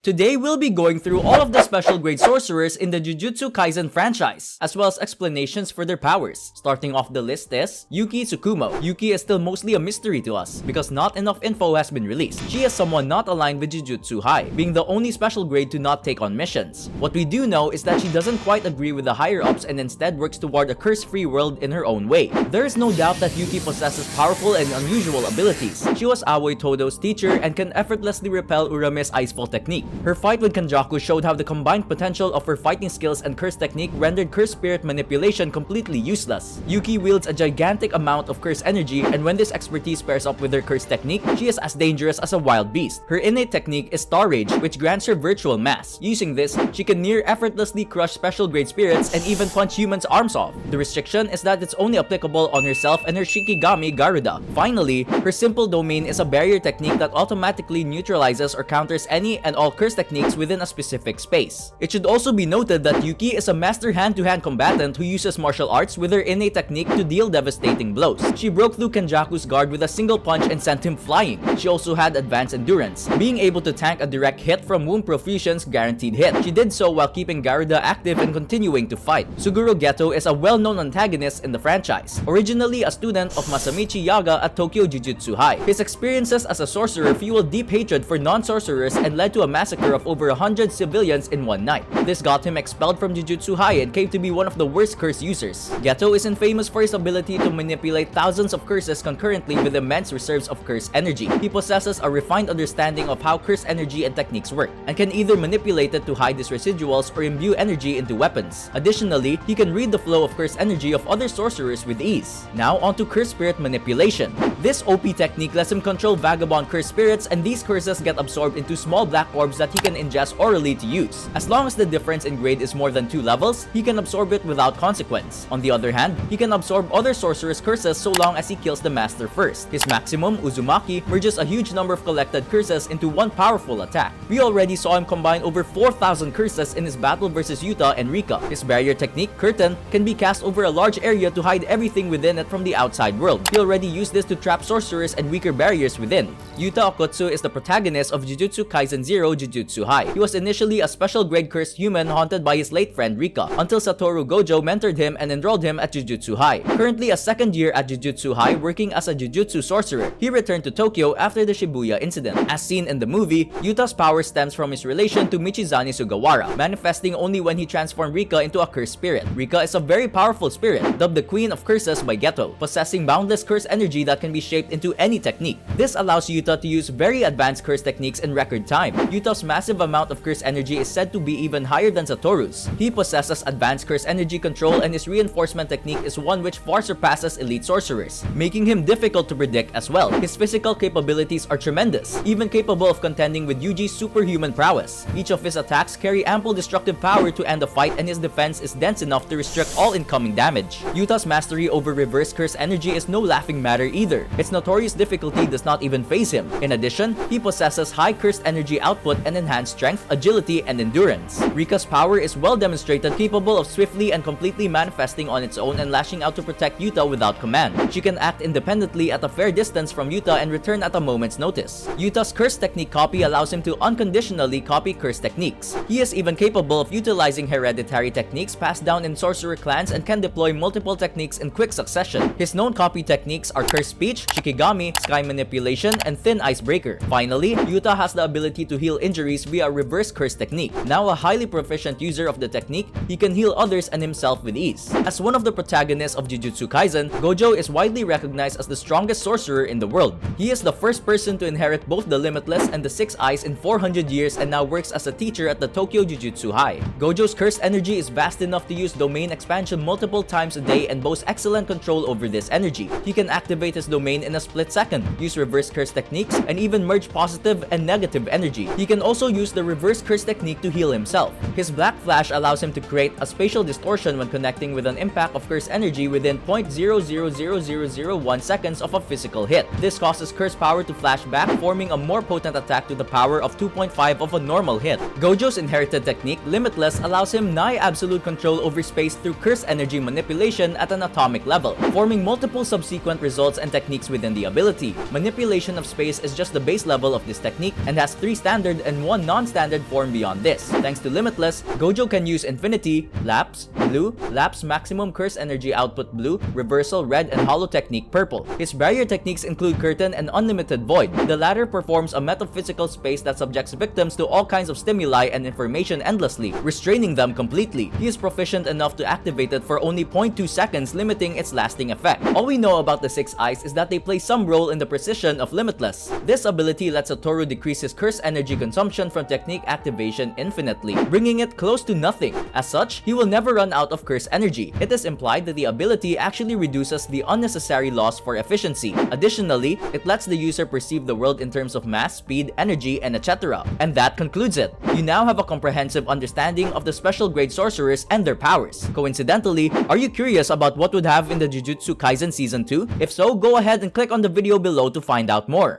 Today, we'll be going through all of the special grade sorcerers in the Jujutsu Kaisen franchise, as well as explanations for their powers. Starting off the list is Yuki Tsukumo. Yuki is still mostly a mystery to us, because not enough info has been released. She is someone not aligned with Jujutsu High, being the only special grade to not take on missions. What we do know is that she doesn't quite agree with the higher-ups and instead works toward a curse-free world in her own way. There is no doubt that Yuki possesses powerful and unusual abilities. She was Aoi Todo's teacher and can effortlessly repel Urame's Icefall technique. Her fight with Kanjaku showed how the combined potential of her fighting skills and curse technique rendered curse spirit manipulation completely useless. Yuki wields a gigantic amount of curse energy, and when this expertise pairs up with her curse technique, she is as dangerous as a wild beast. Her innate technique is Star Rage, which grants her virtual mass. Using this, she can near effortlessly crush special grade spirits and even punch humans' arms off. The restriction is that it's only applicable on herself and her Shikigami Garuda. Finally, her simple domain is a barrier technique that automatically neutralizes or counters any and all curse techniques within a specific space. It should also be noted that Yuki is a master hand-to-hand combatant who uses martial arts with her innate technique to deal devastating blows. She broke through Kenjaku's guard with a single punch and sent him flying. She also had advanced endurance, being able to tank a direct hit from Wound Profusion's guaranteed hit. She did so while keeping Garuda active and continuing to fight. Suguru Geto is a well-known antagonist in the franchise, originally a student of Masamichi Yaga at Tokyo Jujutsu High. His experiences as a sorcerer fueled deep hatred for non-sorcerers and led to a massacre of over 100 civilians in one night. This got him expelled from Jujutsu High and came to be one of the worst curse users. Geto is infamous for his ability to manipulate thousands of curses concurrently with immense reserves of curse energy. He possesses a refined understanding of how curse energy and techniques work, and can either manipulate it to hide his residuals or imbue energy into weapons. Additionally, he can read the flow of curse energy of other sorcerers with ease. Now onto curse spirit manipulation. This OP technique lets him control vagabond curse spirits, and these curses get absorbed into small black orbs that he can ingest orally to use. As long as the difference in grade is more than 2 levels, he can absorb it without consequence. On the other hand, he can absorb other sorcerers' curses so long as he kills the master first. His maximum, Uzumaki, merges a huge number of collected curses into one powerful attack. We already saw him combine over 4,000 curses in his battle versus Yuta and Rika. His barrier technique, Curtain, can be cast over a large area to hide everything within it from the outside world. He already used this to trap sorcerers and weaker barriers within. Yuta Okkotsu is the protagonist of Jujutsu Kaisen 0 Jujutsu High. He was initially a special grade cursed human haunted by his late friend Rika, until Satoru Gojo mentored him and enrolled him at Jujutsu High. Currently a second year at Jujutsu High working as a Jujutsu sorcerer, he returned to Tokyo after the Shibuya incident. As seen in the movie, Yuta's power stems from his relation to Michizane Sugawara, manifesting only when he transformed Rika into a cursed spirit. Rika is a very powerful spirit, dubbed the Queen of Curses by Geto, possessing boundless curse energy that can be shaped into any technique. This allows Yuta to use very advanced curse techniques in record time. Yuta's massive amount of curse energy is said to be even higher than Satoru's. He possesses advanced curse energy control, and his reinforcement technique is one which far surpasses elite sorcerers, making him difficult to predict as well. His physical capabilities are tremendous, even capable of contending with Yuji's superhuman prowess. Each of his attacks carry ample destructive power to end the fight, and his defense is dense enough to restrict all incoming damage. Yuta's mastery over reverse curse energy is no laughing matter either. Its notorious difficulty does not even faze him. In addition, he possesses high cursed energy output and enhanced strength, agility, and endurance. Rika's power is well demonstrated, capable of swiftly and completely manifesting on its own and lashing out to protect Yuta without command. She can act independently at a fair distance from Yuta and return at a moment's notice. Yuta's curse technique copy allows him to unconditionally copy curse techniques. He is even capable of utilizing hereditary techniques passed down in sorcerer clans and can deploy multiple techniques in quick succession. His known copy techniques are Curse Speech, Shikigami, Sky Manipulation, and Thin Icebreaker. Finally, Yuta has the ability to heal injuries via reverse curse technique. Now a highly proficient user of the technique, he can heal others and himself with ease. As one of the protagonists of Jujutsu Kaisen, Gojo is widely recognized as the strongest sorcerer in the world. He is the first person to inherit both the Limitless and the 6 Eyes in 400 years and now works as a teacher at the Tokyo Jujutsu High. Gojo's curse energy is vast enough to use domain expansion multiple times a day and boasts excellent control over this energy. He can activate his domain in a split second, use reverse curse techniques, and even merge positive and negative energy. He can also use the reverse curse technique to heal himself. His Black Flash allows him to create a spatial distortion when connecting with an impact of curse energy within 0.000001 seconds of a physical hit. This causes curse power to flash back, forming a more potent attack to the power of 2.5 of a normal hit. Gojo's inherited technique, Limitless, allows him nigh absolute control over space through curse energy manipulation at an atomic level, forming multiple subsequent results and techniques within the ability. Manipulation of space is just the base level of this technique and has 3 standard and one non-standard form beyond this. Thanks to Limitless, Gojo can use Infinity, Lapse, Blue, Lapse Maximum Curse Energy Output Blue, Reversal Red, and Hollow Technique Purple. His barrier techniques include Curtain and Unlimited Void. The latter performs a metaphysical space that subjects victims to all kinds of stimuli and information endlessly, restraining them completely. He is proficient enough to activate it for only 0.2 seconds, limiting its lasting effect. All we know about the 6 eyes is that they play some role in the precision of Limitless. This ability lets Satoru decrease his curse energy consumption from technique activation infinitely, bringing it close to nothing. As such, he will never run out of curse energy. It is implied that the ability actually reduces the unnecessary loss for efficiency. Additionally, it lets the user perceive the world in terms of mass, speed, energy, and etc. And that concludes it. You now have a comprehensive understanding of the Special Grade Sorcerers and their powers. Coincidentally, are you curious about what would have in the Jujutsu Kaisen Season 2? If so, go ahead and click on the video below to find out more.